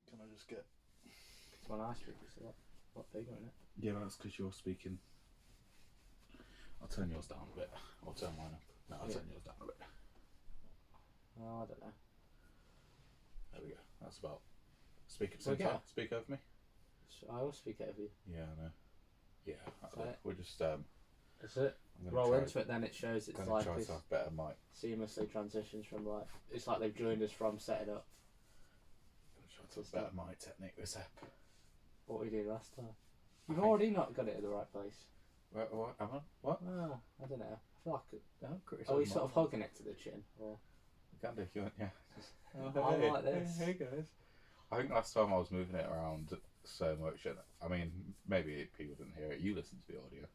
Can I just get... It's my nice speaker, so a lot bigger, isn't it? Yeah, that's because you're speaking. I'll turn yours down a bit. I'll turn mine up. No, I'll turn yours down a bit. Oh, I don't know. There we go. That's about... Speak at the same time. Speak over me. I always speak over you. Yeah, I know. Yeah, we're just... That's it. Roll into it, then it shows it's like try to have better mic. Seamlessly transitions from like... It's like they've joined us from setting up. I'm going to try to have better mic technique this app. What we did last time. You've already not got it at the right place. What? Am I? What? Oh, I don't know. I feel like... Don't criticize. Are we sort of hugging it to the chin? Or... We can do if you want, yeah. I'm like this. Hey guys. I think last time I was moving it around so much, and I mean, maybe people didn't hear it. You listened to the audio.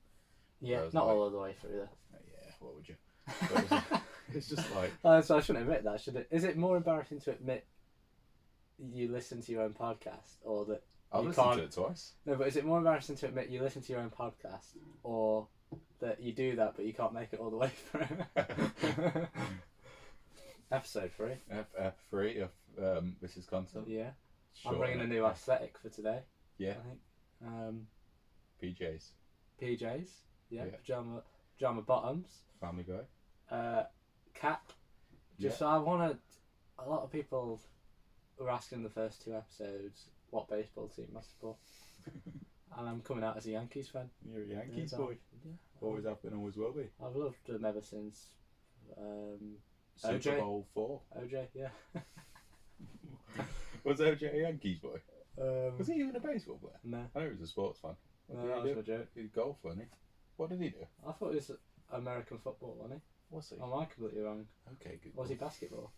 Yeah, not all the way through there. Yeah, what would you? It's just like... So I shouldn't admit that, should it? Is it more embarrassing to admit you listen to your own podcast, or that I've listened to it twice. No, but is it more embarrassing to admit you listen to your own podcast, or that you do that but you can't make it all the way through? Episode 3. F3 of This Is Content. Yeah. Sure, I'm bringing a new aesthetic for today. Yeah. I think. PJs. Yeah. Pajama bottoms. Family Guy. Cap. Just so I want to... A lot of people were asking in the first 2 episodes what baseball team I support. And I'm coming out as a Yankees fan. You're a Yankees boy. Yeah. Always have been, always will be. I've loved them ever since... Super Bowl 4. OJ, yeah. Was OJ a Yankees boy? Was he even a baseball player? No. I know he was a sports fan. No, that was my joke. He did golf, wasn't he? What did he do? I thought he was American football, wasn't he? Was he? Am I completely wrong? Okay, Google. Was he basketball?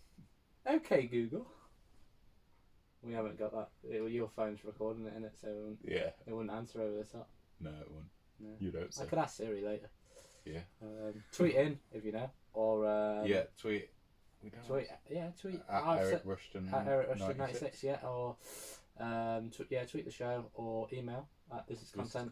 Okay, Google. We haven't got that. Your phone's recording it, innit? So it wouldn't answer over the top. No, it wouldn't. No. You don't say. I could ask Siri later. Yeah. Tweet in if you know, or tweet. Tweet. Yeah, tweet at Eric Rushton. At Eric Rushton 96. Yeah, or tweet the show or email at This Is Content.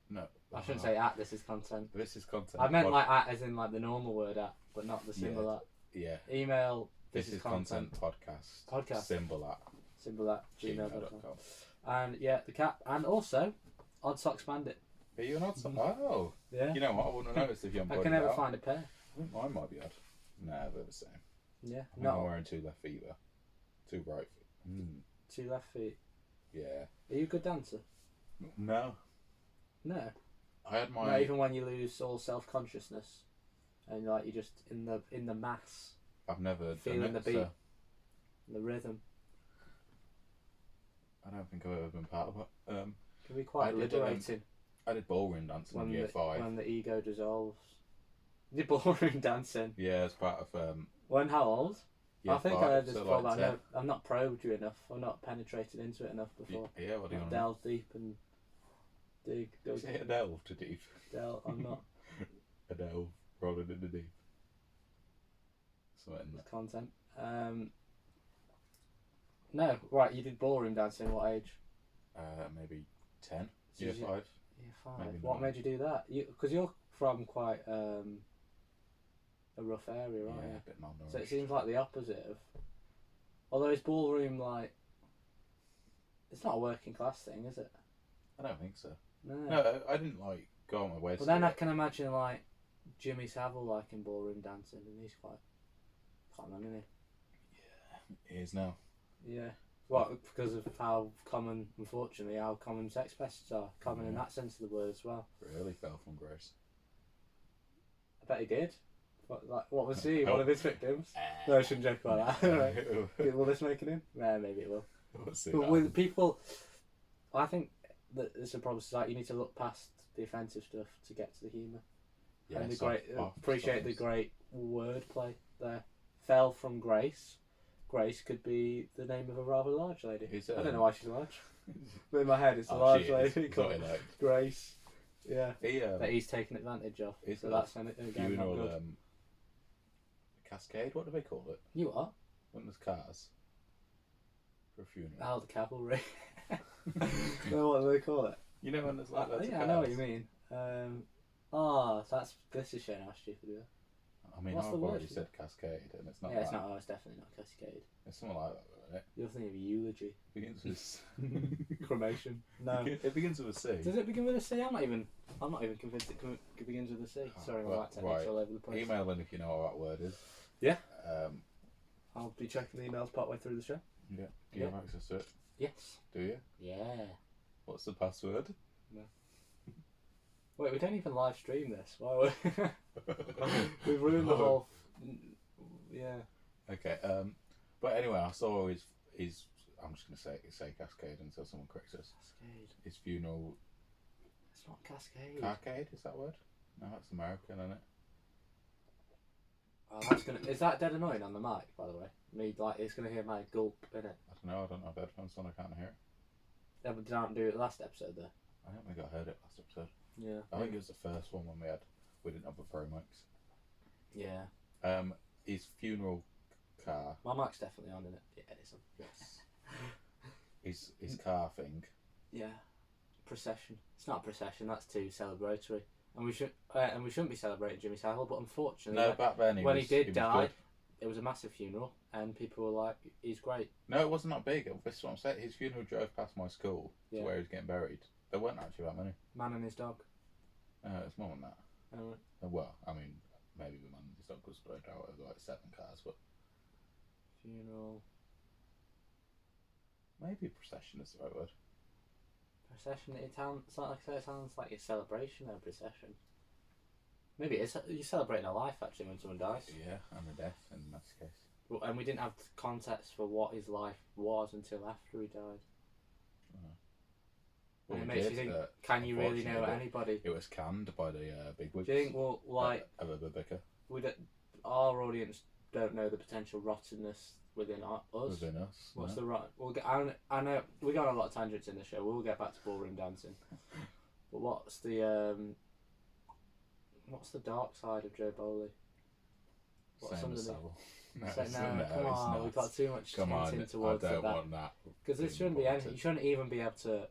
No. I shouldn't say at This Is Content. This Is Content. I meant like at as in like the normal word at, but not the symbol at. Yeah. Email This Is Content podcast. Symbol at gmail.com. And yeah, the cap, and also Odd Socks Bandit. Are you an Odd Socks? Oh. Yeah. You know what? I wouldn't have noticed if you hadn't. I can never find a pair. I think mine might be odd. Nah, they're the same. Yeah. I'm wearing 2 left feet though. 2 right feet. 2 left feet. Yeah. Are you a good dancer? No. No. I had my. Not even when you lose all self-consciousness, and like you're just in the mass. I've never feeling done it, the beat, so the rhythm. I don't think I've ever been part of it. Can be quite liberating. I did ballroom dancing in year 5. When the ego dissolves. You did ballroom dancing? Yeah, as part of... When how old? I think 5, I heard this so before, like but I've not probed you enough. I've not penetrated into it enough before. Yeah, what do you want? Delve deep and dig. Is it a delve to deep? I'm not. A delve, rolling in the deep. Something It's content. No, right, you did ballroom dancing, what age? Maybe 10. Year 5. Year 5. What made you do that? Because you're from quite a rough area, right? Yeah, a bit malnourished. So it seems like the opposite of... Although is ballroom like... It's not a working class thing, is it? I don't think so. No, I didn't like go on my way. But then I can imagine like Jimmy Savile liking ballroom dancing, and he's quite common, isn't he? Yeah, he is now. Yeah. What? Because of how common, unfortunately, how common sex pests are. Common in that sense of the word as well. Really fell from grace. I bet he did. What was he? One of his victims? No, I shouldn't joke about that. Will this make it in? Yeah, maybe it will. We'll see. But with people, I think that it's a problem. Like you need to look past the offensive stuff to get to the humour. Yeah, and appreciate the great wordplay there. Fell from grace. Grace could be the name of a rather large lady. I don't know why she's large. But in my head, it's a large lady called Grace. Yeah. That he's taken advantage of. So that's again not good. Cascade, what do they call it? You are? When there's cars. For a funeral. Oh, the cavalry. No, what do they call it? You know when there's like loads of yeah, cars? I know what you mean. This is showing how stupid we are. I mean, What's I've the word? already said cascade, and it's not. Yeah, that. it's not. Oh, it's definitely not cascade. It's something like that, isn't it? You're thinking of eulogy. It begins with Cremation. No. It begins with a C. Does it begin with a C? I'm not even convinced it begins with a C. Sorry, my white technique's all over the place. Email in if you know what that word is. Yeah. Um, I'll be checking the emails partway through the show. Yeah. Do you have access to it? Yes. Do you? Yeah. What's the password? No. Wait, we don't even live stream this. Why would we've ruined the whole. Yeah. Okay. But anyway, I saw his. I'm just gonna say Cascade until someone corrects us. Cascade. His funeral. It's not Cascade. Carcade, is that word? No, that's American, isn't it? Oh, that's gonna. Is that dead annoying on the mic, by the way? Me, like, it's gonna hear my gulp in it. I don't know. I don't have headphones on. I can't hear it. Yeah, but did I not do it last episode though? I don't think I heard it last episode. Yeah. I think it was the first one when we didn't have the pro mics. Yeah. His funeral car. My mic's definitely on in it. Yeah, it is on. Yes. his car thing. Yeah. Procession. It's not a procession. That's too celebratory. And we shouldn't be celebrating Jimmy Savile, but unfortunately, No, back then when he did die, good. it was a massive funeral, and people were like, "He's great." No, it wasn't that big. This is what I'm saying. His funeral drove past my school Yeah. to where he was getting buried. There weren't actually that many. Man and his dog. It's more than that. Well, I mean, maybe the man and his dog was spread out over like 7 cars, but Funeral. maybe procession is the right word. Procession. It sounds like a celebration or a procession. Maybe it's you're celebrating a life actually when someone dies. Yeah, and a death in that case. Well, and we didn't have context for what his life was until after he died. Well, And it we makes did, you think, can you really know anybody? It was canned by the big wigs. Do you think, well, like, of a vicar. Our audience don't know the potential rottenness within us. Within us. What's the rot? I know we got on a lot of tangents in the show. We'll get back to ballroom dancing. But what's the dark side of Joe Bowley? Same as Savile. No, come on, we've got too much hinting towards I don't want that. Because there shouldn't be anything. You shouldn't even be able to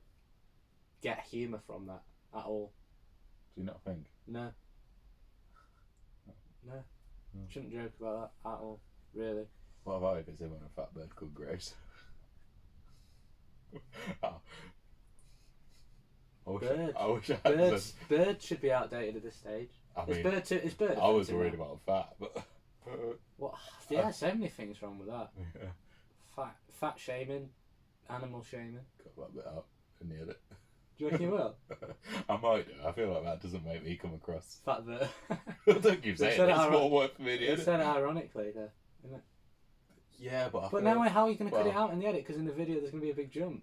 get humour from that at all. Do you not think? No. Shouldn't joke about that at all, really. What about if it's him on a fat bird called Grace? I wish I had Bird should be outdated at this stage. It's bird. I was worried about fat, but what? Yeah, so many things wrong with that. Yeah. Fat shaming, animal shaming. Cut that bit out and the edit. Do you reckon you will? I might do. I feel like that doesn't make me come across. Fat that. Don't keep saying it. It's more work for me. You said it ironically, there, isn't it? Yeah, but now how are you going to cut it out in the edit? Because in the video there's going to be a big jump.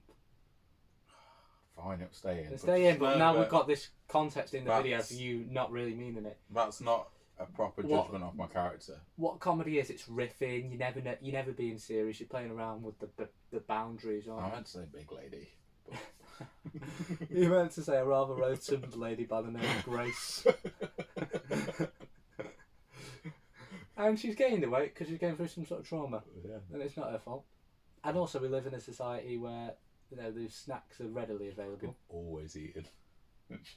Fine, it'll stay in. It'll stay in, but now we've got this context in the video for you not really meaning it. That's not a proper judgment of my character. What comedy is? It's riffing. You never being serious. You're playing around with the boundaries. I meant to say big lady. But... You meant to say a rather rotund lady by the name of Grace. And she's gained the weight because she's going through some sort of trauma. Yeah. And it's not her fault. And also we live in a society where those snacks are readily available. Always eating.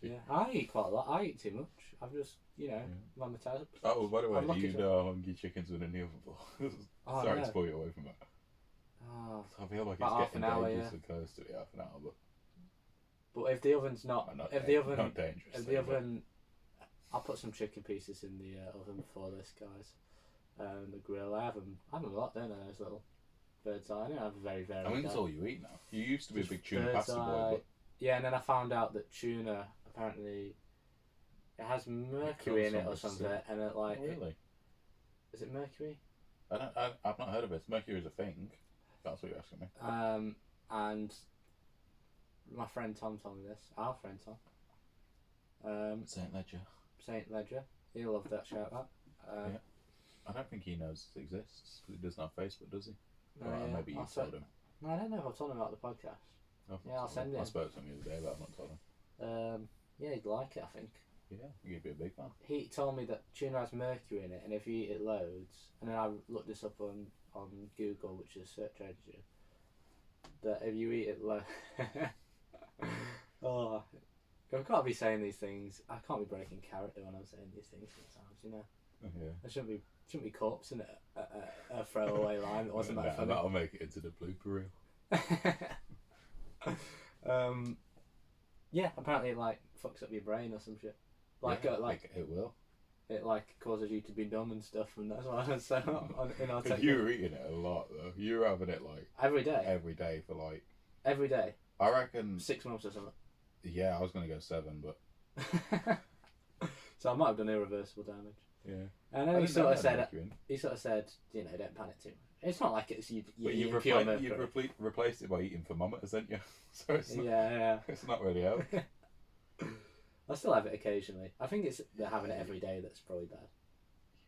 Yeah, I eat quite a lot. I eat too much. I've just, my metabolism. Oh, by the way, you know how hungry chickens were in the oven for. Sorry to spoil you away from that. Oh, I feel like it's getting dangerously close to be half an hour, but if the oven's not dangerous. If the oven, I'll put some chicken pieces in the oven before this, guys. The grill. I have them a lot, don't I? Those little bird's eye. I don't have a very I mean, that's all you eat now. You used to be a big tuna pasta boy, but yeah, and then I found out that tuna apparently it has mercury in it or something, and it like. Oh, really? Is it mercury? I've not heard of it. Mercury is a thing. That's what you're asking me. And my friend Tom told me this. Our friend Tom. Saint Ledger. Saint Ledger. He'll love that shout out. Yeah. I don't think he knows it exists because he doesn't have Facebook, does he? No, Or maybe you told him. No, I don't know if I've told him about the podcast. Yeah, I'll send it. I spoke to him the other day, but I've not told him. Yeah, he'd like it, I think. Yeah, he'd be a big fan. He told me that tuna has mercury in it, and if you eat it loads, and then I looked this up on Google, which is a search engine, that if you eat it I've got to be saying these things. I can't be breaking character when I'm saying these things sometimes, Yeah. There shouldn't be corpse in it. A throwaway line that wasn't that funny. That'll make it into the blooper reel. Yeah, apparently it like fucks up your brain or some shit. Like it will. It like causes you to be dumb and stuff, and that's why I said in our technique. You were eating it a lot though. You were having it like every day. Every day for like. Every day. I reckon 6 months or something. Yeah, I was gonna go 7, but. So I might have done irreversible damage. Yeah. And then he sort of said, you know, don't panic too much. It's not like it's you've replaced it by eating thermometers, haven't you? So it's not, yeah. It's not really out. I still have it occasionally. I think it's having it every day that's probably bad.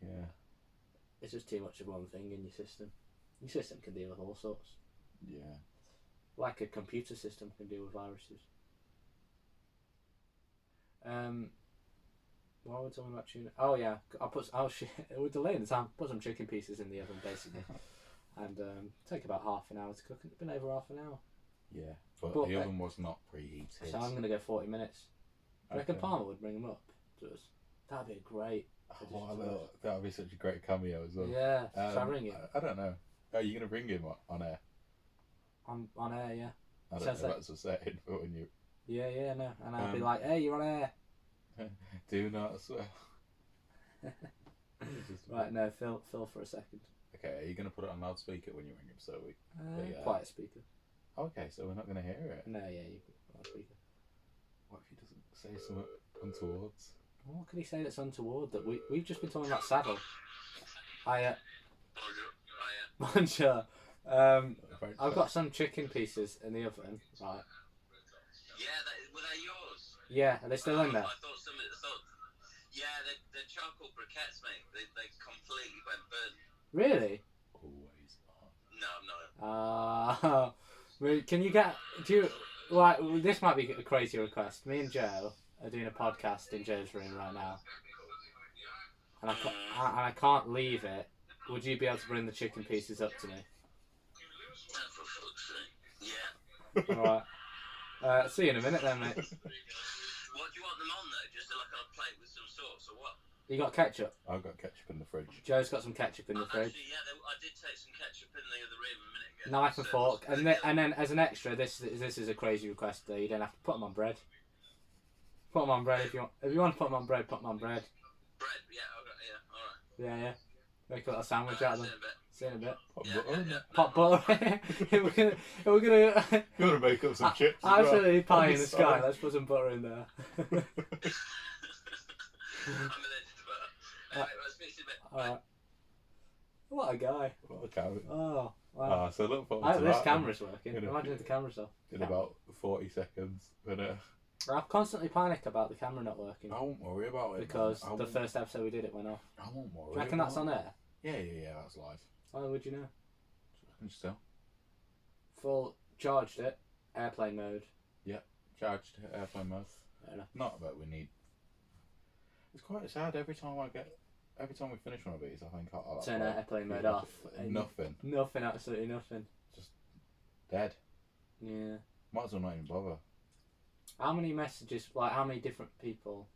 Yeah. It's just too much of one thing in your system. Your system can deal with all sorts. Yeah. Like a computer system can deal with viruses. What were we talking about tuna? Oh yeah, we're delaying the time. Put some chicken pieces in the oven basically, and take about half an hour to cook. It's been over half an hour. Yeah, but the oven was not preheated. So I'm gonna go 40 minutes. I reckon Palmer would bring them up to us. That'd be a great. That would be such a great cameo as well. Yeah, try ring him. I don't know. Are you gonna ring him on air? On air, yeah. I don't know if that's a setting, but when you. Yeah, no, and I'll be like, hey, you're on air. Do not swear. Right, no, Phil for a second. Okay, are you going to put it on loudspeaker when you ring him? So quiet speaker. Okay, so we're not going to hear it. No, yeah, you put loudspeaker. What if he doesn't say something untowards? What could he say that's untoward? That we've just been talking about Savile. Bonjour. I've got some chicken pieces in the oven, right? Yeah, were they yours? Yeah, are they still in there? Yeah, they're charcoal briquettes, mate. They completely went burnt. Really? Always on. No. Can you this might be a crazy request. Me and Joe are doing a podcast in Joe's room right now, and I can't leave it. Would you be able to bring the chicken pieces up to me? For fuck's sake. Yeah. Alright. See you in a minute then, mate. What do you want them on though? Just like on a plate with some sauce or what? You got ketchup? I've got ketchup in the fridge. Joe's got some ketchup in the fridge. Actually, yeah, I did take some ketchup in the other room a minute ago. Knife and fork, and then as an extra, this is a crazy request though. You don't have to put them on bread. Put them on bread if you want. If you want to put them on bread, put them on bread. Bread, yeah, all right. Yeah. Make a little sandwich out of them. See you in a bit. Pot butter. Pot butter. We're gonna. You want to make up some chips? Absolutely, pie in the sky. Let's put some butter in there. I'm allergic to butter. Anyway, let's fix it a bit. Alright. What a guy. What a guy. Oh, wow. So look forward I to hope that. this camera's working. Imagine if the camera's off. In about 40 seconds. But, I constantly panic about the camera not working. I won't worry about it. Because the first episode we did, it went off. I won't worry. Do you reckon that's on air? Yeah, that's live. How would you know? I can just tell. Full charged it, airplane mode. Yep, charged airplane mode. Fair enough. Not that we need. It's quite sad every time we finish one of these. I think I'll turn airplane mode off. Nothing. Nothing. Absolutely nothing. Just dead. Yeah. Might as well not even bother. How many messages? Like how many different people?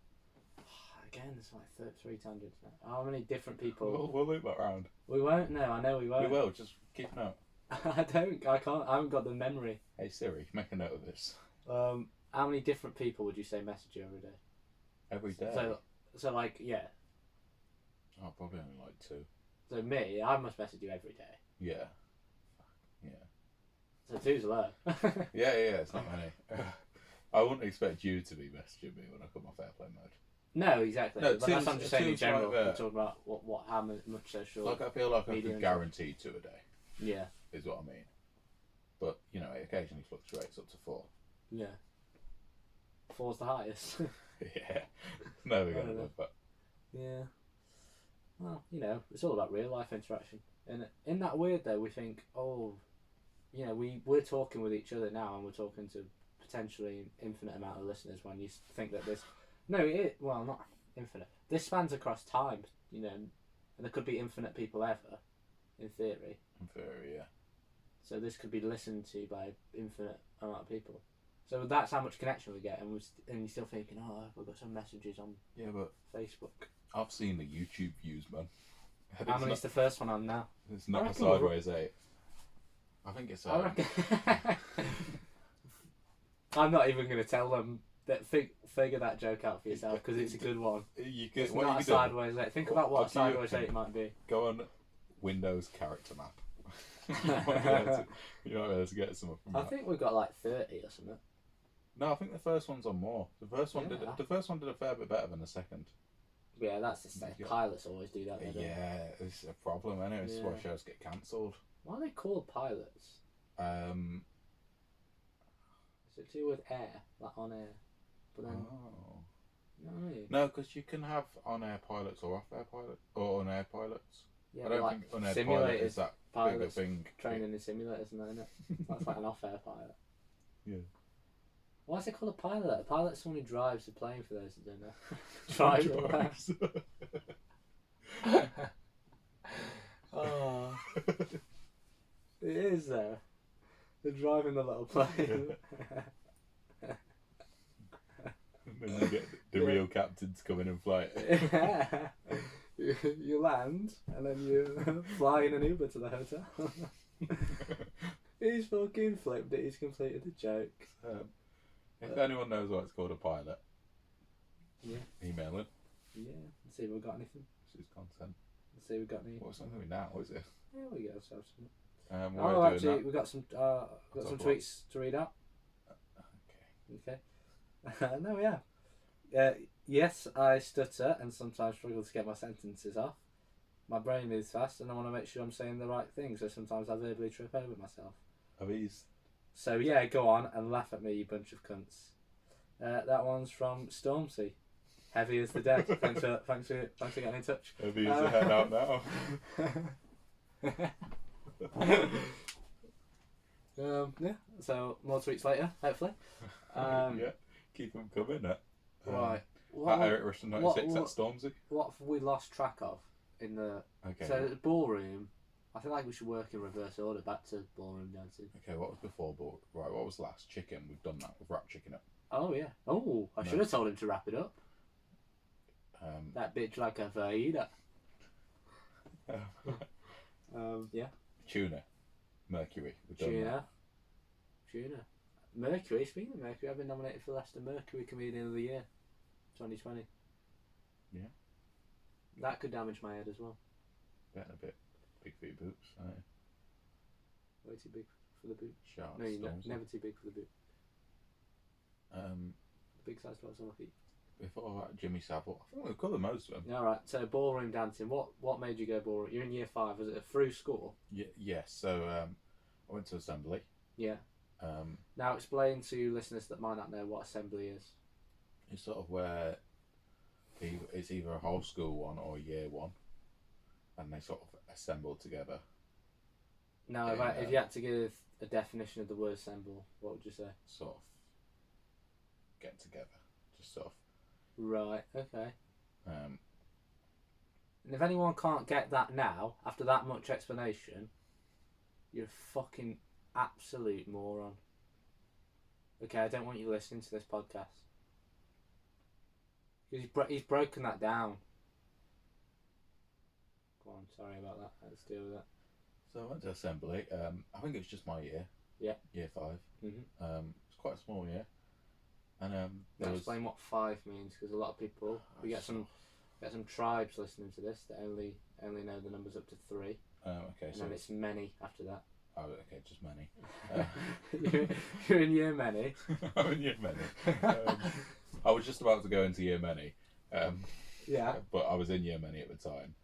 Again, there's like 3 tangents now. How many different people? We'll loop that round. We won't. No, I know we won't. We will. Just keep a note. I can't. I haven't got the memory. Hey Siri, make a note of this. How many different people would you say message you every day? Every day. So like yeah. Oh, probably only like 2. So me, I must message you every day. Yeah. So 2's low. yeah, it's not many. I wouldn't expect you to be messaging me when I come off airplane mode. No, exactly. No, but that's what I'm just saying in general. Like we're talking about how much social. Like I feel like I could guarantee 2 a day. Yeah. Is what I mean. But it occasionally fluctuates up to 4. Yeah. 4's the highest. Yeah. Never gonna live that. Yeah. Well, it's all about real life interaction. And in that weird though, we think, we're talking with each other now, and we're talking to potentially an infinite amount of listeners. When you think that not infinite. This spans across time, and there could be infinite people ever, in theory. In theory, yeah. So this could be listened to by infinite amount of people. So that's how much connection we get, and you're still thinking, I've got some messages on Facebook. I've seen the YouTube views, man. How many's the first one on now? It's not a Sideways 8. I think it's. I reckon. I'm not even going to tell them that. Figure that joke out for yourself because it's a good one. It's not a Sideways 8. Think about what a Sideways 8 might be. Go on Windows character map. You might be able to get some. I think we've got like 30 or something. No, I think the first one's on more. The first one did a fair bit better than the second. Yeah, that's the same. Pilots always do that. Yeah, it's a problem, isn't it? It's why shows get cancelled. Why are they called pilots? Is it to do with air, like on air? But then, no, because you can have on-air pilots or off-air pilots or on-air pilots. Yeah, I don't think on-air pilot is that big a thing. Training in simulators and that, isn't it? That's like an off-air pilot. Yeah. Why is it called a pilot? A pilot's someone who drives the plane, for those that don't know. Drives. Oh. It is though. They're driving the little plane. And then you get the real captains coming in flight. Yeah. You land and then you fly in an Uber to the hotel. He's fucking flipped it. He's completed the joke. If anyone knows why it's called a pilot, email it. Yeah. Let's see if we've got anything. This is content. Let's see if we've got any. What's something now? What is it? Yeah, we got some. Actually, we've got some tweets to read out. Okay. No, yeah. Yes, I stutter and sometimes struggle to get my sentences off. My brain moves fast and I want to make sure I'm saying the right thing, so sometimes I verbally trip over myself. Are these? So yeah, go on and laugh at me, you bunch of cunts. That one's from Stormzy. Heavy as the dead. Thanks for getting in touch. Heavy as the head out now. Yeah. So more tweets later, hopefully. Yeah, keep them coming. Right. Eric Russian 96 at Stormzy. What have we lost track of in the? Okay. So the ballroom. I feel like we should work in reverse order back to ballroom dancing. Okay, what was before ball? Right, what was last? Chicken. We've done that. We've wrapped chicken up. Oh yeah. Oh, I should have told him to wrap it up. That bitch like a faida. Yeah. Tuna. Mercury. We've done that. Tuna. Mercury. Speaking of Mercury, I've been nominated for Leicester Mercury Comedian of the Year, 2020. Yeah. That could damage my head as well. Getting a bit big for your boots, aren't you? Way too big for the boot. Sharp no, you're never too big for the boot. Big size clothes on my feet. Before that, Jimmy Savile. I think we've covered most of them. Alright, so ballroom dancing. What made you go ballroom? You're in year 5. Was it a through school? Yes. So I went to assembly. Yeah. Now explain to listeners that might not know what assembly is. It's sort of where it's either a whole school one or a year one, and they sort of assemble together. Now, if you had to give a definition of the word assemble, what would you say? Sort of get together, just sort of. Right. Okay. And if anyone can't get that now, after that much explanation, you're a fucking absolute moron. Okay, I don't want you listening to this podcast. Because he's broken that down. Go on, sorry about that. Let's deal with that. So I went to assembly. I think it was just my year. Yeah. Year 5. Mm-hmm. It's quite a small year. And explain what 5 means, because a lot of people we get some tribes listening to this that only know the numbers up to 3. Okay. And then it's many after that. Oh, okay, just many. You're in year many. I'm in year many. I was just about to go into year many. Yeah. But I was in year many at the time,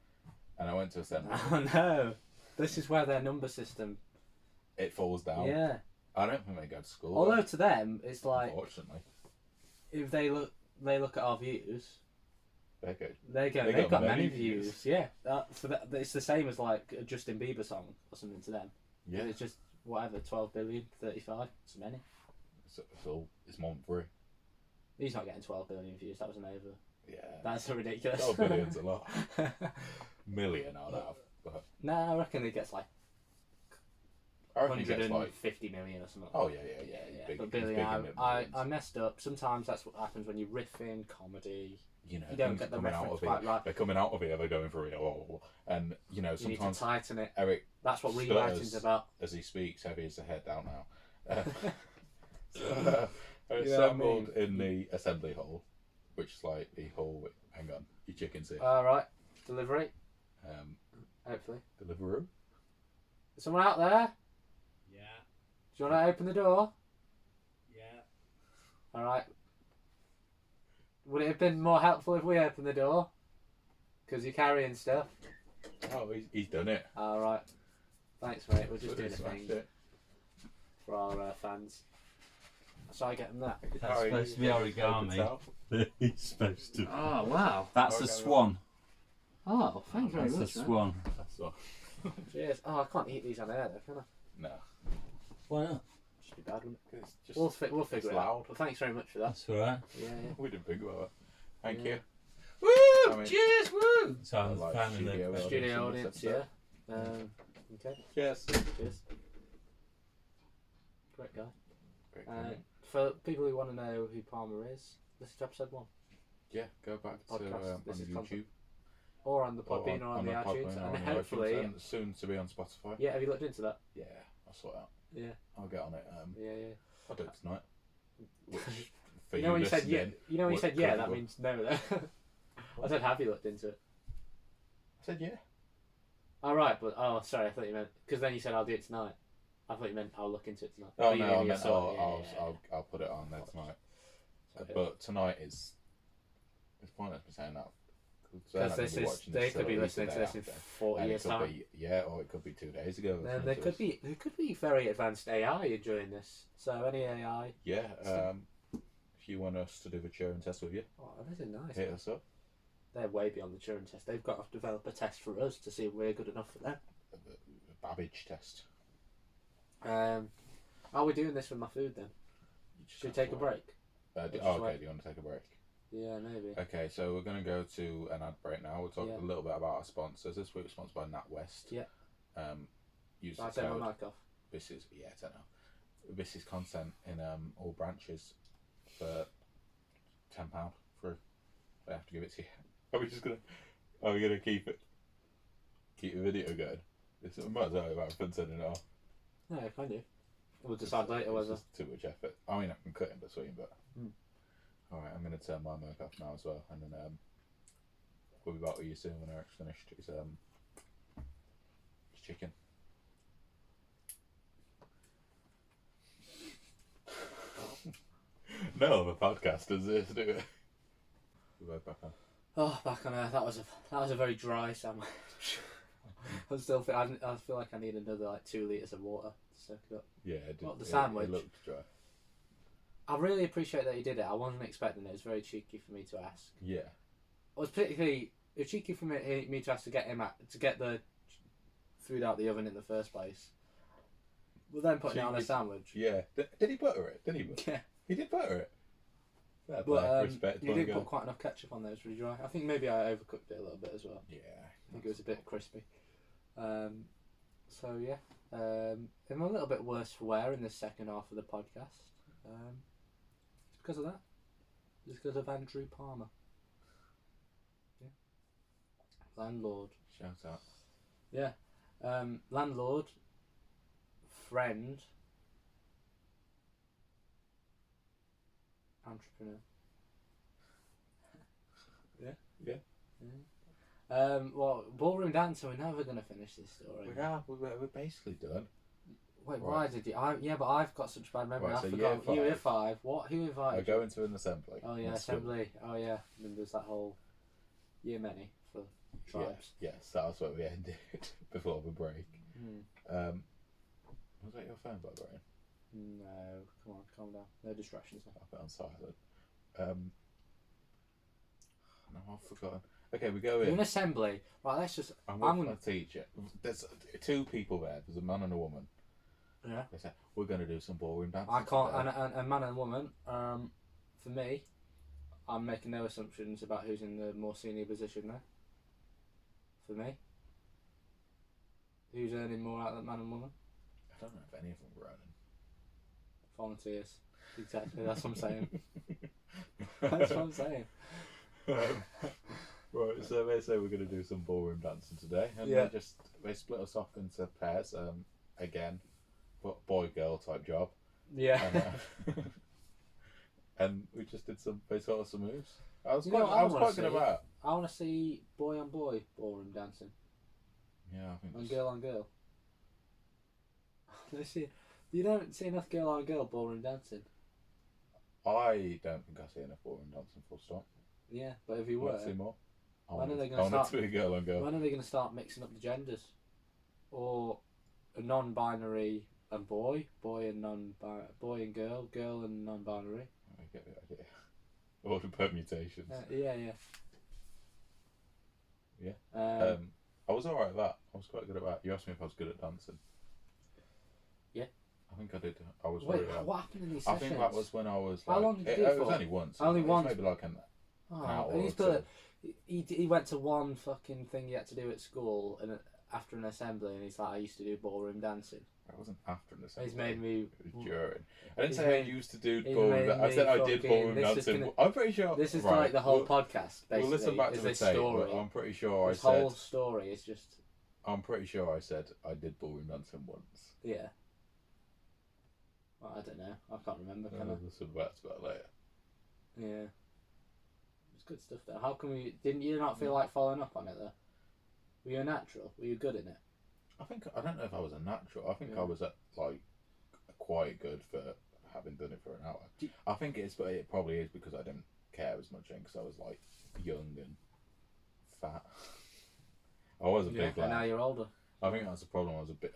and I went to assembly. Oh no! This is where their number system. It falls down. Yeah. I don't think they go to school. Although to them, it's like. Unfortunately. If they look at our views. They're good. They've got many views. Yeah. It's the same as like a Justin Bieber song or something to them. Yeah. It's just whatever, 12 billion, 35. It's many. It's more than 3. He's not getting 12 billion views. That was an over. Yeah. That's so ridiculous. 12 billion's a lot. Million I'd have. But... No, I reckon he gets like. I reckon he gets like 50 million or something. Oh yeah. Big, but billion, I messed up. Sometimes that's what happens when you riff in comedy. you know, You don't things get the coming out reference of quite it. right. They're coming out of it. They're going for it. Oh, and you know, You need to sometimes tighten it. Eric. That's what stutters rewriting's about. As he speaks, heavy is the head down now. You know Assembled what I mean? in the assembly hall, which is like the hall. Hang on, your chicken's here. All right, delivery. Hopefully. Deliveroo. Is someone out there? Yeah. Do you want to open the door? Yeah. All right. Would it have been more helpful if we opened the door? Because you're carrying stuff. Oh, he's done it. All right. Thanks, mate. We're just doing a Smashed thing it. for our fans. So I get them that. That's supposed to be origami. He's supposed to. Oh wow. That's a swan. Oh, thank you very That's much. a swan. That's all. Cheers. Oh, I can't eat these on air though, can I? No. Why not? Just be bad, wouldn't it? It's just, We'll figure it's it loud. out. Well, thanks very much for that. That's alright. Yeah, yeah. We didn't think about it. Thank Yeah. you. Woo! I mean- Cheers! Woo! So I'm Like a fan of studio the Studio audience, audience, yeah. etc. Okay. Cheers. Cheers. Great guy. Great comment. For people who want to know who Palmer is, listen to episode 1. Yeah, go back to Podcast. on This is YouTube. content. Or on the Podbean or on the Podbean iTunes. or And on the hopefully... iTunes, and soon to be on Spotify. Yeah, have you looked into that? Yeah, I'll sort it out. Yeah. I'll get on it. Yeah, yeah. I'll do it tonight. Which, for You know when you said yeah, listening, you know when you would said yeah, that cover- means no. I said have you looked into it? I said yeah. Oh right, but oh sorry, I thought you meant because then you said I'll do it tonight. I thought you meant I'll look into it tonight. Oh you no, mean I you meant saw it, yeah. I'll put it on there tonight. Okay. But tonight is it's pointless me saying that. Because they could be listening to this in 40 years time. Yeah, or it could be 2 days ago. Then there could be very advanced AI enjoying this. So any AI. Yeah, if you want us to do the Turing test with you, Oh, this is nice. hit us up. They're way beyond the Turing test. They've got to develop a test for us to see if we're good enough for them. The Babbage test. Are we doing this with my food then? Should we take a break? Okay, do you want to take a break? Yeah, maybe. Okay, so we're going to go to an ad break now. We'll talk a little bit about our sponsors. This week we're sponsored by NatWest. Yeah. Use Shall I the take code. my mic off? This is This is content in all branches for £10 free. I have to give it to you. Are we gonna keep the video going? We might as well have fun turning it off. No, can do. We'll decide later It's whether. just too much effort. I mean, I can cut in between, but. Alright, I'm going to turn my mic off now as well, and then we'll be back with you soon when Eric's finished. It's chicken. No other podcast does this, do it? We're back on. Oh, back on air. That was a very dry sandwich. I feel like I need another like 2 litres of water to soak it up. Yeah, it did. What, the sandwich? It looked dry. I really appreciate that he did it. I wasn't expecting it. It was very cheeky for me to ask. Yeah. It was particularly cheeky for me to ask to get the food out the oven in the first place. But then putting it on a sandwich. Yeah. Did he butter it? Did he? Yeah. He did butter it. Fair But play. Respect. you did put quite enough ketchup on there. It was really dry. I think maybe I overcooked it a little bit as well. Yeah. I think it was a bit crispy. So yeah, I'm a little bit worse for wear in the second half of the podcast. It's because of that. It's because of Andrew Palmer. Yeah. Landlord. Shout out. Yeah. Landlord. Friend. Entrepreneur. Yeah. Yeah. Well, ballroom dancer. We're never gonna finish this story. We're basically done. Wait, Right. why did you? Yeah, but I've got such bad memory. Right, I so forgot. year Year five. 5. What? Who I invited? go into an assembly. Oh yeah, in school. assembly. Oh yeah. And then there's that whole year many for tribes. Yes, that was where we ended before the break. Was that your phone vibrating? No, come on, calm down. No distractions. I'll put it on silent. No, I've forgotten. Okay, we go You're in. an assembly, right? Let's just. I'm I'm with gonna. my teacher. There's 2 people there. There's a man and a woman. Yeah. They said, we're going to do some ballroom dancing I can't. today." And a man and woman. For me, I'm making no assumptions about who's in the more senior position there. For me, who's earning more out of that man and woman? I don't know if any of them were earning. Volunteers. Exactly. That's what I'm saying. That's what I'm saying. Right, so they say we're going to do some ballroom dancing today, and they split us off into pairs. Again, but boy-girl type job. Yeah. And we just did some. They taught us some moves. I was quite good about it. I want to see boy on boy ballroom dancing. Yeah, I think. And girl on girl. Let's see. You don't see enough girl on girl ballroom dancing. I don't think I see enough ballroom dancing. Full stop. Yeah, but if you were, see more. When are they going to start? Girl on girl. When are they going to start mixing up the genders, or a non-binary and boy and boy and girl and non-binary? I get the idea. All the permutations. Yeah. I was alright at that. I was quite good at that. You asked me if I was good at dancing. Yeah. I think I did. I was. Wait, what happened in these I sessions? think that was when I was. How long did you do it for? It was only once. Only once. Maybe like an hour. And he went to one fucking thing he had to do at school, and after an assembly, and he's like, I used to do ballroom dancing. That wasn't after an assembly. He's made me. It was during. I didn't say I used to do ballroom. I said I did ballroom dancing. I'm pretty sure. This is like the whole podcast. Basically, we'll listen back to the tape. But I'm pretty sure this whole story is just. I'm pretty sure I said I did ballroom dancing once. Yeah. Well, I don't know. I can't remember. We'll listen back to that later. Yeah. It's good stuff though. How come didn't you not feel like following up on it though? Were you a natural? Were you good in it? I don't know if I was a natural. I think I was quite good for having done it for an hour. I think it probably is because I didn't care as much because I was like young and fat. I was a big lad. And now you're older. I think that's the problem. The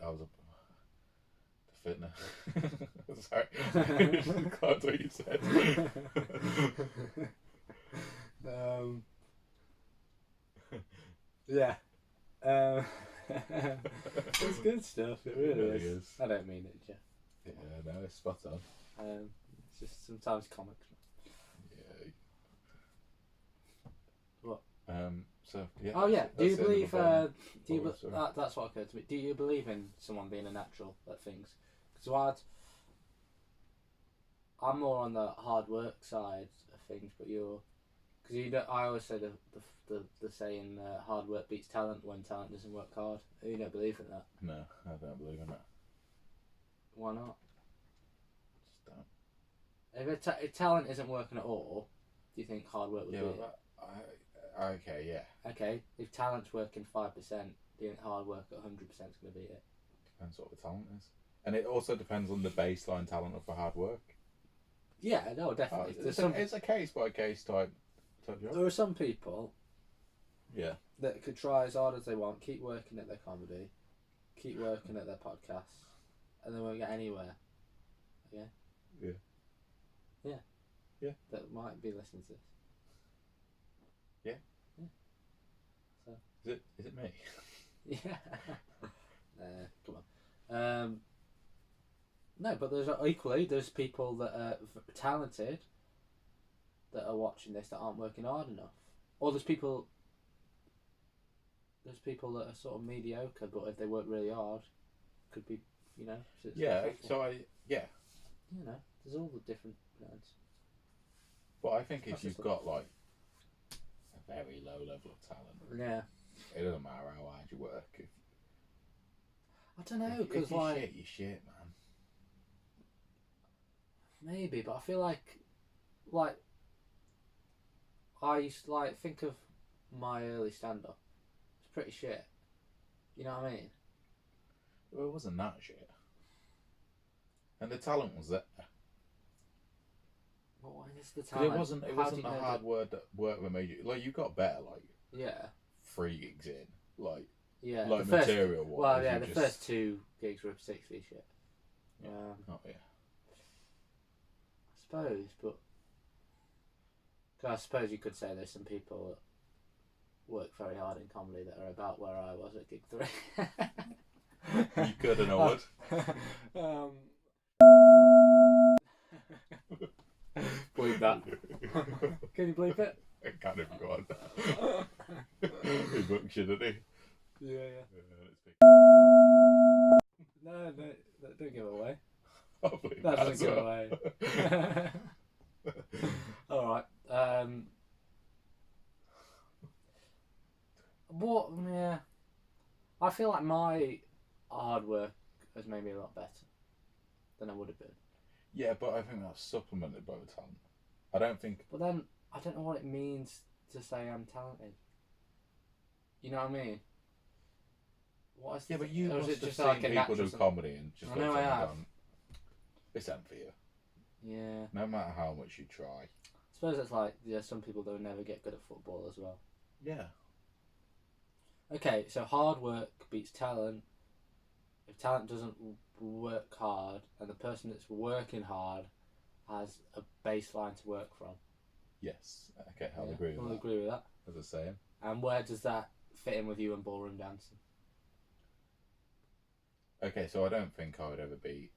fitness. Sorry. That's what you said. Yeah. It's good stuff. It really is. I don't mean it, Jeff. Yeah, no, it's spot on. It's just sometimes comics. Yeah. What? So yeah. Oh yeah. Do you believe? That's what occurred to me. Do you believe in someone being a natural at things? Because I'm more on the hard work side of things, but I always say the saying hard work beats talent when talent doesn't work hard. You don't believe in that? No, I don't believe in that. Why not? Just don't. If talent isn't working at all, do you think hard work would beat it? Okay, yeah. Okay, if talent's working 5%, do you think hard work at 100% is going to beat it? Depends what the talent is. And it also depends on the baseline talent of the hard work. Yeah, no, definitely. It's a case by case type job. There are some people that could try as hard as they want, keep working at their comedy, keep working at their podcasts, and they won't get anywhere. Yeah? Yeah. Yeah. Yeah. That might be listening to this. Yeah. Yeah. So. Is it me? Yeah. Come on. No, but there's people that are talented that are watching this that aren't working hard enough, or there's people that are sort of mediocre, but if they work really hard, could be, successful. There's all the different kinds. But I think if you've got like a very low level of talent, it doesn't matter how hard you work. I don't know, because you shit, man. Maybe, but I feel like I used to think of my early stand-up. It's pretty shit. You know what I mean? Well, it wasn't that shit. And the talent was there. Well, when is the talent? It wasn't the hard work that made you... Like, you got better, 3 gigs in. Like material wise. Well, yeah, the first 2 gigs were particularly shit. Yeah. I suppose, but... I suppose you could say there's some people that work very hard in comedy that are about where I was at gig 3. You could and I would. Bleep that. Can you bleep it? I can if you want. He booked you, didn't he? Yeah. No, don't give it away. That doesn't give it away. Alright. what? Yeah, I feel like my hard work has made me a lot better than I would have been. Yeah, but I think that's supplemented by the talent. I don't think. But then I don't know what it means to say I'm talented. You know what I mean? What is Yeah, but you or is must it have just seen like a people do natural comedy and just I looked know at I them and have. gone, this ain't for you. Yeah. No matter how much you try. I suppose it's like some people that will never get good at football as well. Yeah. Okay, so hard work beats talent. If talent doesn't work hard, and the person that's working hard has a baseline to work from. Yes. Okay, I'll agree with that. I'll agree with that. As I was saying. And where does that fit in with you and ballroom dancing? Okay, so I don't think I would ever be.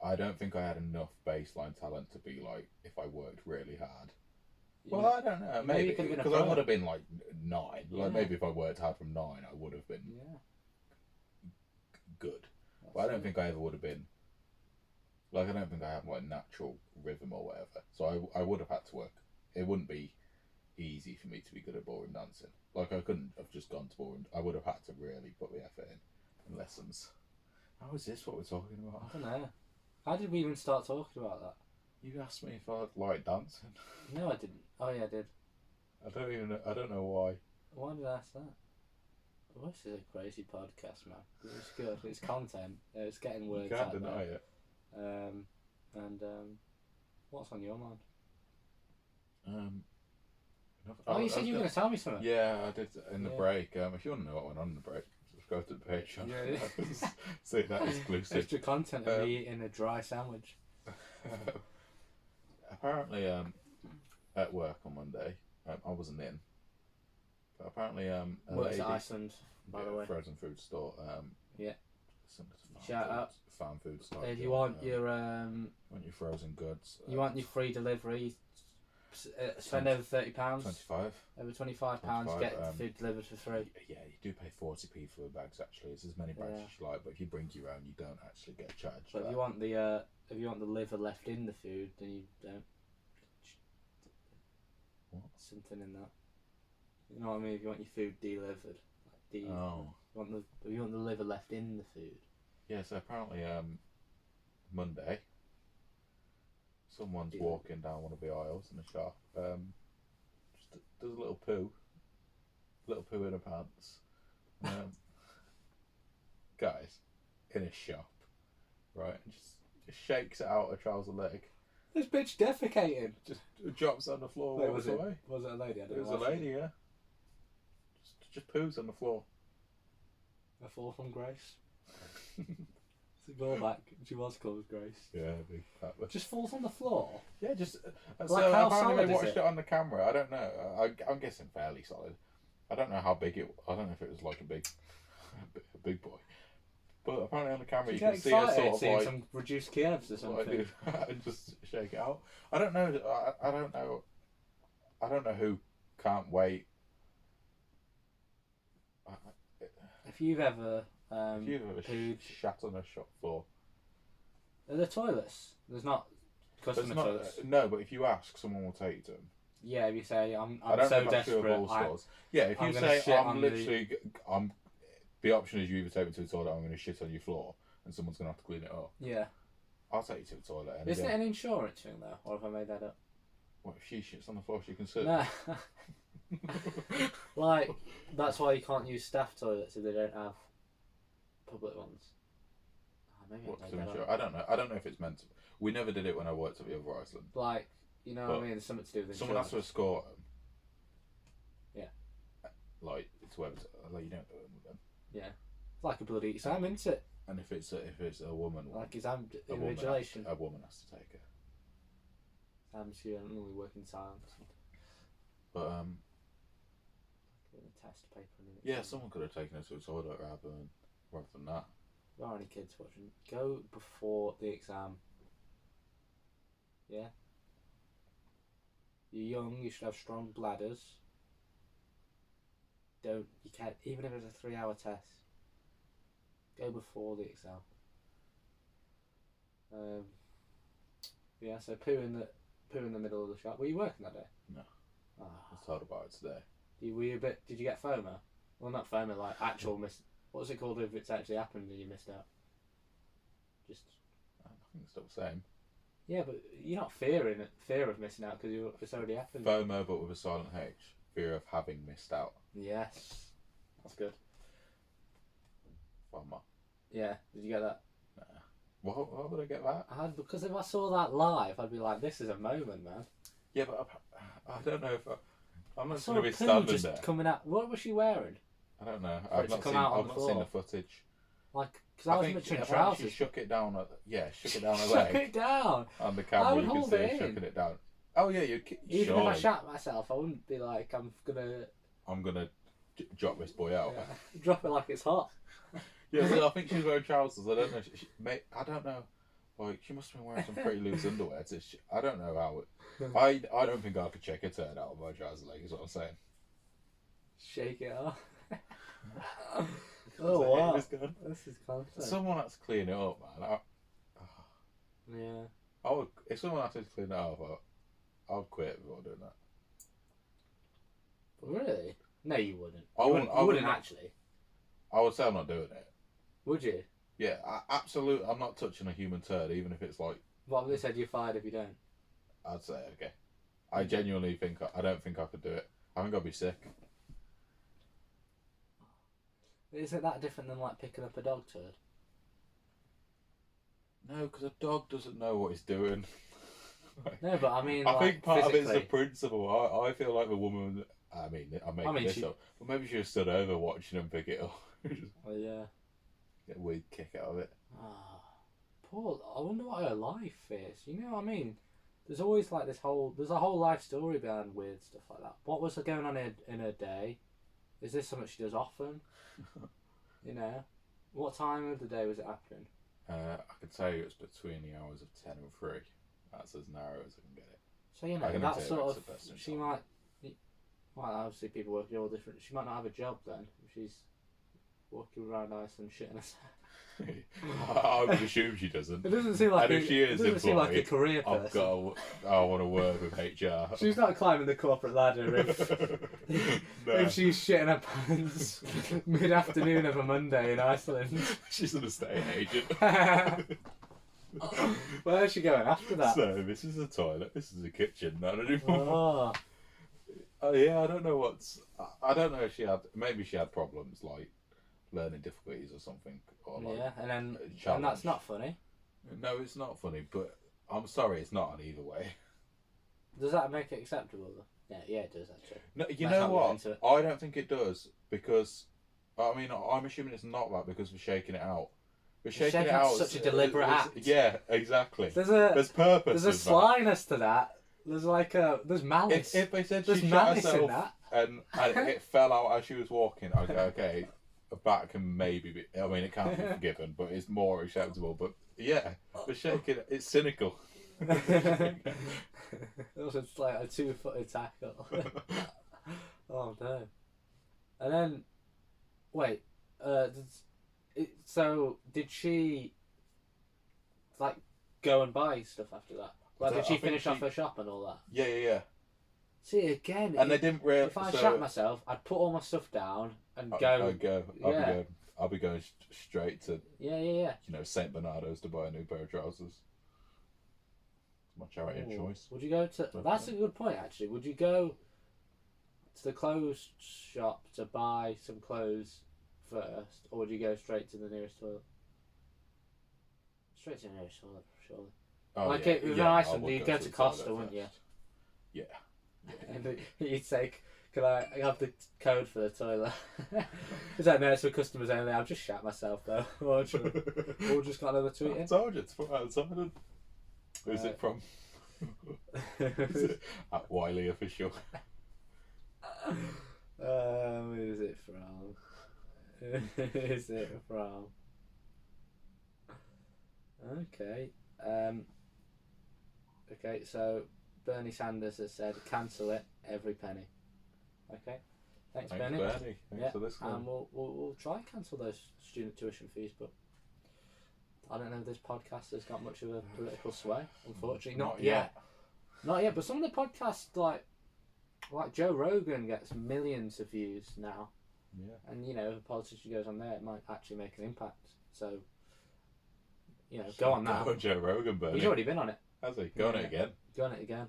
I don't think I had enough baseline talent to be like if I worked really hard. Well, I don't know. Maybe because I would have been like 9. Yeah. Like maybe if I worked hard from 9, I would have been good. But I don't think I ever would have been. Like I don't think I have like natural rhythm or whatever. So I would have had to work. It wouldn't be easy for me to be good at ballroom dancing. Like I couldn't have just gone to ballroom. I would have had to really put the effort in lessons. How is this what we're talking about? I don't know. How did we even start talking about that? You asked me if I like dancing. No, I didn't. Oh yeah, I did. I don't even know. I don't know why. Why did I ask that? Oh, this is a crazy podcast, man. It's good. It's content. It's getting words You can't out deny there. it. What's on your mind? Oh, you said you were going to tell me something. Yeah, I did in the break. If you want to know what went on in the break, just go to the Patreon. Yeah. See that exclusive. Extra content of me eating a dry sandwich. Apparently, at work on Monday, I wasn't in. But apparently, a Works lady, at Iceland, by the way. frozen food store. Yeah. Farm Shout food, out. farm food store. If you want your want your frozen goods. you want your free delivery. Spend over £30. 25. Over £25, get £25, food delivered for free. Yeah, you do pay 40p for the bags. Actually, it's as many bags as you like. But if you bring your own, you don't actually get charged. But if you want the liver left in the food, then you don't. What? Something in that. You know what I mean? If you want your food delivered, like if you want the liver left in the food. Yeah. So apparently, Monday, someone's walking down one of the aisles in the shop. Just does a little poo in her pants. Guys, in a shop, right? And just shakes it out her trouser leg. This bitch defecating. Just drops on the floor. Wait, walks away. Was it a lady? It was a lady, yeah. Just poos on the floor. A fall from grace. To go back, she was called Grace. Yeah, big fat one. Just falls on the floor. Yeah, just Like so how apparently solid they is watched it? it on the camera. I don't know. I'm guessing fairly solid. I don't know how big it. I don't know if it was like a big boy. But apparently on the camera you can see her sort of seeing like some reduced curves or something. and just shake it out. I don't know. I don't know. I don't know who can't wait. If you've ever If you've ever pooed, shat on a shop floor, are there toilets? There's not customer toilets. no, but if you ask, someone will take you to them. Yeah, if you say I'm I don't so know if that's true of desperate. all stores. Yeah, if you I'm gonna say shit I'm on literally, I'm. The option is you either take me to the toilet, or I'm going to shit on your floor, and someone's going to have to clean it up. Yeah. I'll take you to the toilet. And Isn't it an insurance thing though, or have I made that up? What if she shits on the floor? She can sue. No. Like that's why you can't use staff toilets if they don't have public ones. Oh, maybe What's I the made that insurance? up. I don't know. I don't know if it's meant to. We never did it when I worked at the other Iceland. Like you know what I mean? There's something to do with insurance. Someone has to escort them. Yeah. Like it's web. Like you don't do it with them. Yeah. It's like a bloody exam, isn't it? And if it's a woman, Like exam a woman invigilation. a woman has to take it. You don't normally work in silence. But A test paper. And yeah, someone could have taken her to the toilet rather than that. If there are any kids watching, go before the exam. Yeah. You're young. You should have strong bladders. You can't, even if it's a 3-hour test. Go before the exam. Yeah, so poo in the middle of the shop. Were you working that day? No. Ah. I was told about it today. Did you get FOMO? Well, not FOMO, like actual What's it called if it's actually happened and you missed out? Just. I think it's still the same. Yeah, but you're not fear of missing out because it's already happened. FOMO, but with a silent H. Fear of having missed out. Yes, that's good. FOMO. Yeah, did you get that? Nah. What would I get that? Because if I saw that live, I'd be like, "This is a moment, man." Yeah, but I don't know if I'm not I saw going to a be poo standing just there. coming out. What was she wearing? I don't know. For it I've to not come seen. out on I've the not seen the floor. footage. Like, because I was think between she trousers. shook it down. Shook it down her Shook leg. it down. On the I camera, would you can hold see it her in. shucking it down. Oh yeah, Even surely. if I shat myself, I wouldn't be like, I'm gonna drop this boy out. drop it like it's hot. Yeah, so I think she was wearing trousers. I don't know. I don't know. Like she must have been wearing some pretty loose underwear. I don't know how. I don't think I could check a turn out of my trouser leg. Is what I'm saying. Shake it off. Oh wow! This is content. Someone has to clean it up, man. Yeah. If someone has to clean it up, I would quit before doing that. Really? No, you wouldn't. I wouldn't actually. I would say I'm not doing it. Would you? Yeah, absolutely. I'm not touching a human turd, even if it's like. What if they said you're fired if you don't? I'd say okay. I genuinely think I don't think I could do it. I think I'd be sick. Is it that different than like picking up a dog turd? No, because a dog doesn't know what he's doing. No, but I mean, I think part of it's the physically. principle. I feel like the woman. I mean, I'm making this up, but maybe she was stood over watching him pick it up. Oh yeah. Get a weird kick out of it. Poor. I wonder what her life is. You know what I mean? There's always like there's a whole life story behind weird stuff like that. What was going on in her day? Is this something she does often? You know, what time of the day was it happening? I could tell you it's between the hours of 10 and 3. That's as narrow as I can get it. So you know that sort of she might. Well, obviously people working all different. She might not have a job then if she's walking around Iceland shitting herself. I would assume she doesn't. It doesn't seem like. And if she is it doesn't seem like a career person. I want to work with HR. She's not climbing the corporate ladder if she's shitting her pants mid-afternoon of a Monday in Iceland. She's an estate agent. Where is she going after that? So this is a toilet. This is a kitchen. Not anymore. Oh yeah, I don't know I don't know if she had. Maybe she had problems like learning difficulties or something. Or like and that's not funny. No, it's not funny. But I'm sorry, it's not on either way. Does that make it acceptable though? Yeah, it does actually. No, you know what? I don't think it does because I mean I'm assuming it's not that because we're shaking it out. We're shaking it out. Such a deliberate act. Yeah, exactly. There's purpose. There's a slyness to that. There's there's malice. If they said there's she shot herself and it fell out as she was walking, I'd go, okay, that can maybe be. I mean, it can't be forgiven, but it's more acceptable. But yeah, we're shaking it. It's cynical. It's like a 2-footed tackle. Oh no! And then, wait. So did she like go and buy stuff after that? Like, did she finish off her shop and all that? Yeah. See again. And they didn't really. If I shat myself, I'd put all my stuff down and go. I'll be going straight to. Yeah. You know, Saint Bernardo's to buy a new pair of trousers. It's my charity of choice. Would you go to? That's a good point, actually. Would you go to the clothes shop to buy some clothes first, or would you go straight to the nearest toilet? Straight to the nearest toilet, surely. Oh, like in Iceland, you'd go to Costa, wouldn't you? Yeah. And you'd say, "Can I have the code for the toilet?" Is that no? It's for customers only. I've just shat myself though. Or just got another tweet in. I told you it's from outside. Who's it from? Is it at Wiley Official? Who is it from? Who is it from? Okay. Okay, so Bernie Sanders has said cancel it every penny. Okay. Thanks Bernie. Thanks for this one. And we'll try and cancel those student tuition fees, but I don't know if this podcast has got much of a political sway, unfortunately. Not yet. Not yet, but some of the podcasts like Joe Rogan gets millions of views now. Yeah. And you know, if a politician goes on there, it might actually make an impact. So, you know, go on that. Go on Joe Rogan, Bernie. He's already been on it. Has he? Go on it again. Go on it again.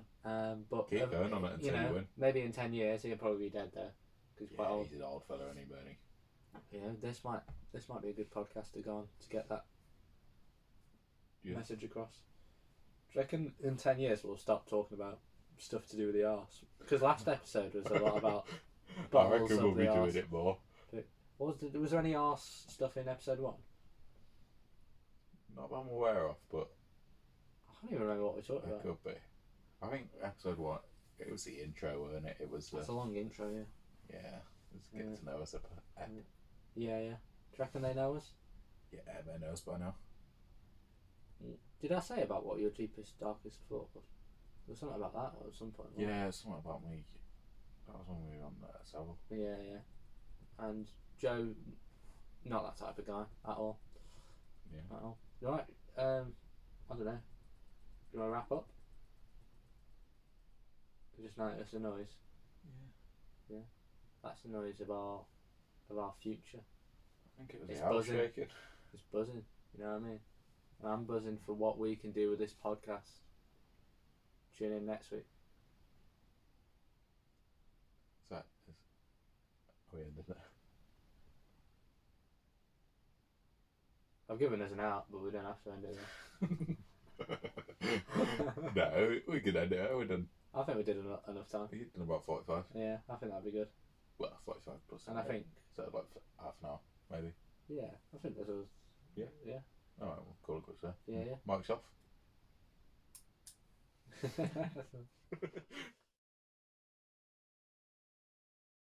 But keep going on it until you win. Maybe in 10 years he'll probably be dead there. Cause he's quite old. He's an old fella, isn't he, Bernie? You know, this might be a good podcast to go on to get that message across. Do you reckon in 10 years we'll stop talking about stuff to do with the arse? Because last episode was a lot about I reckon we'll be doing it more. Was there any arse stuff in episode 1? Not that I'm aware of, but I can't even remember what we talked about. Could be. I think episode 1, it was the intro, wasn't it? It was It's a long intro, yeah. Yeah, just get to know us. Yeah. Do you reckon they know us? Yeah, they know us by now. Did I say about what your deepest, darkest thought was? There was something about that at some point. Yeah, something about me. That was when we were on Savile. Yeah. And Joe, not that type of guy at all. Yeah. At all. Right. I don't know. Do you want to wrap up? I just noticed a noise. Yeah. That's the noise of our future. I think it was the house shaking. It's buzzing. You know what I mean? And I'm buzzing for what we can do with this podcast. Tune in next week. Are we ended it? I've given us an out, but we don't have to end it. No, we could end it. We're done. I think we did enough time. We've done about 45. Yeah, I think that'd be good. Well, 45 plus. And I think so, like half an hour, maybe. Yeah, I think this was. Yeah. All right, we'll call it quits there. Yeah. Mike's off.